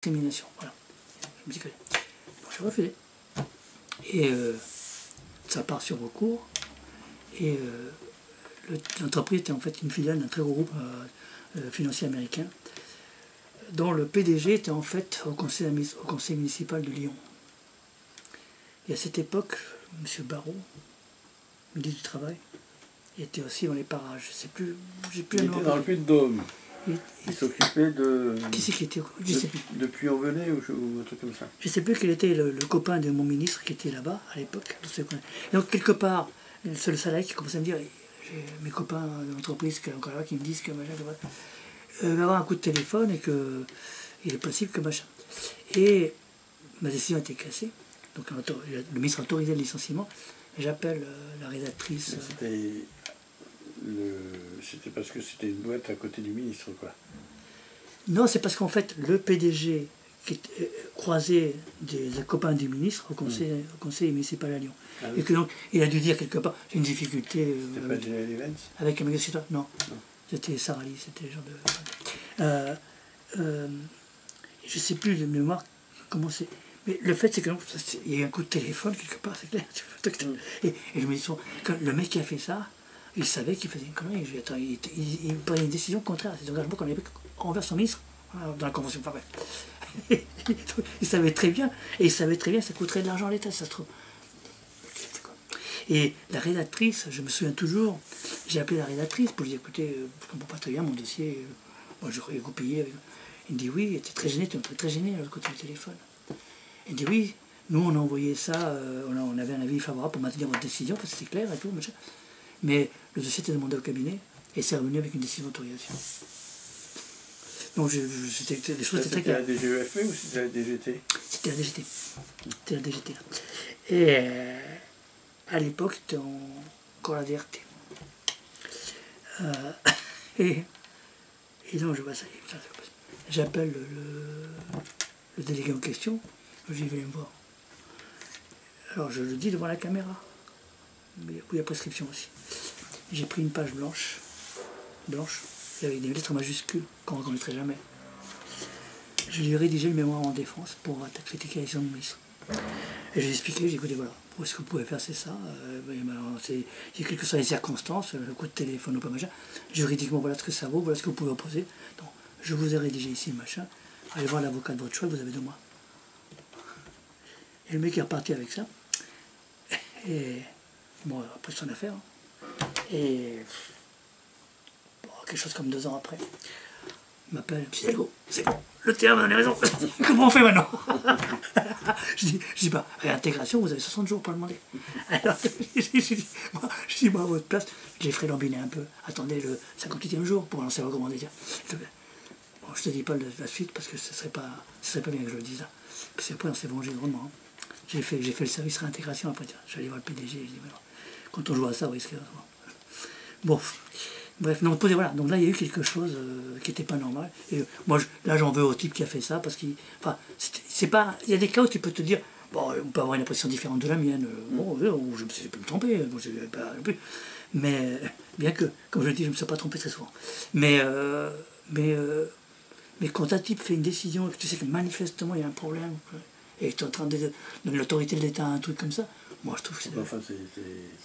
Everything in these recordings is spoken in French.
discrimination. Voilà. Je me dis que bon, j'ai refusé. Et ça part sur recours. Et l'entreprise était en fait une filiale d'un très gros groupe financier américain, dont le PDG était en fait au conseil municipal de Lyon. Et à cette époque, M. Barrault, ministre du Travail, était aussi dans les parages. Je sais plus. Il était dans le Puy-de-Dôme. Il s'occupait de... Qui c'est qui était? Je sais plus. De Puy-en-Velay ou un truc comme ça. Je ne sais plus quel était le copain de mon ministre qui était là-bas à l'époque. Donc quelque part, c'est le salarié qui commençait à me dire, j'ai mes copains de l'entreprise qui sont encore là qui me disent que machin, va avoir un coup de téléphone et que il est possible que machin. Et ma décision a été cassée. Donc le ministre a autorisé le licenciement. J'appelle la rédactrice. C'était parce que c'était une boîte à côté du ministre, quoi. Non, c'est parce qu'en fait, le PDG qui croisait des copains du ministre au conseil municipal à Lyon. Ah oui. Et que donc, il a dû dire quelque part, j'ai une difficulté... C'était pas General Events? Avec un magasin. Non, c'était Sarah Lee, c'était le genre de... je sais plus de mémoire comment c'est... Mais le fait, c'est qu'il y a eu un coup de téléphone quelque part, c'est clair. Et je me dis, le mec qui a fait ça, il savait qu'il faisait une connerie. Il prenait une décision contraire à ses engagements qu'on avait envers son ministre dans la convention. Enfin, bref. Il savait très bien, et il savait très bien que ça coûterait de l'argent à l'État, ça se trouve. Et la rédactrice, je me souviens toujours, j'ai appelé la rédactrice pour lui dire, écoutez, je ne comprends pas très bien mon dossier, moi je recoupillé. Il me dit oui, il était très gêné, très gêné à l'autre côté du téléphone. Il me dit oui, nous on a envoyé ça, on avait un avis favorable pour maintenir votre décision, parce que c'était clair et tout, machin. Mais le dossier était demandé au cabinet et c'est revenu avec une décision d'autorisation. Donc les choses étaient très claires. C'était la DGEFP ou c'était la DGT? C'était la DGT. C'était la DGT. Et à l'époque, c'était encore la DRT. Et donc je vois ça. J'appelle le délégué en question, je lui dis venez me voir. Alors je le dis devant la caméra. Mais il y a prescription aussi. J'ai pris une page blanche, avec des lettres majuscules qu'on ne reconnaîtrait jamais. Je lui ai rédigé le mémoire en défense pour critiquer la décision du ministre. Et je lui ai expliqué, j'ai dit écoutez, voilà, ce que vous pouvez faire, c'est ça. Il y a quelque chose sur les circonstances, le coup de téléphone ou pas machin. Juridiquement, voilà ce que ça vaut, voilà ce que vous pouvez opposer. Donc, je vous ai rédigé ici, machin. Allez voir l'avocat de votre choix, vous avez 2 mois. Et le mec est reparti avec ça. Et bon, après son affaire. Et bon, quelque chose comme 2 ans après, il m'appelle, c'est bon, le terme, on a raison, comment on fait maintenant? Je dis bah, réintégration, vous avez 60 jours pour le demander. Alors, je dis, moi, à votre place, je les ferai lambiner un peu. Attendez le 58e jour pour lancer recommander. Bon, je te dis pas la suite parce que ce serait pas bien que je le dise là. Puis après, on s'est vengé grandement. Hein. J'ai fait le service réintégration après, je suis allé voir le PDG, je dis, voilà, quand on joue à ça, vous risquez. Bon, bref, donc, voilà, donc là il y a eu quelque chose qui n'était pas normal. Et moi, là j'en veux au type qui a fait ça, parce qu'il. Enfin, c'est pas. Il y a des cas où tu peux te dire, bon, on peut avoir une impression différente de la mienne, bon, je peux me tromper, bon, je ne pas non plus. Mais, bien que, comme je le dis, je ne me suis pas trompé très souvent. Mais quand un type fait une décision et que tu sais que manifestement il y a un problème, et tu es en train de donner l'autorité de l'État à un truc comme ça, moi je trouve que c'est... Enfin, c'est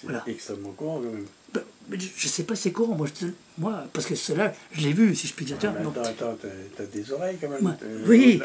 voilà. Extrêmement courant quand même. Ben, je sais pas si c'est courant, moi, parce que cela, je l'ai vu, si je puis dire. Attends, t'as des oreilles quand même. Oui.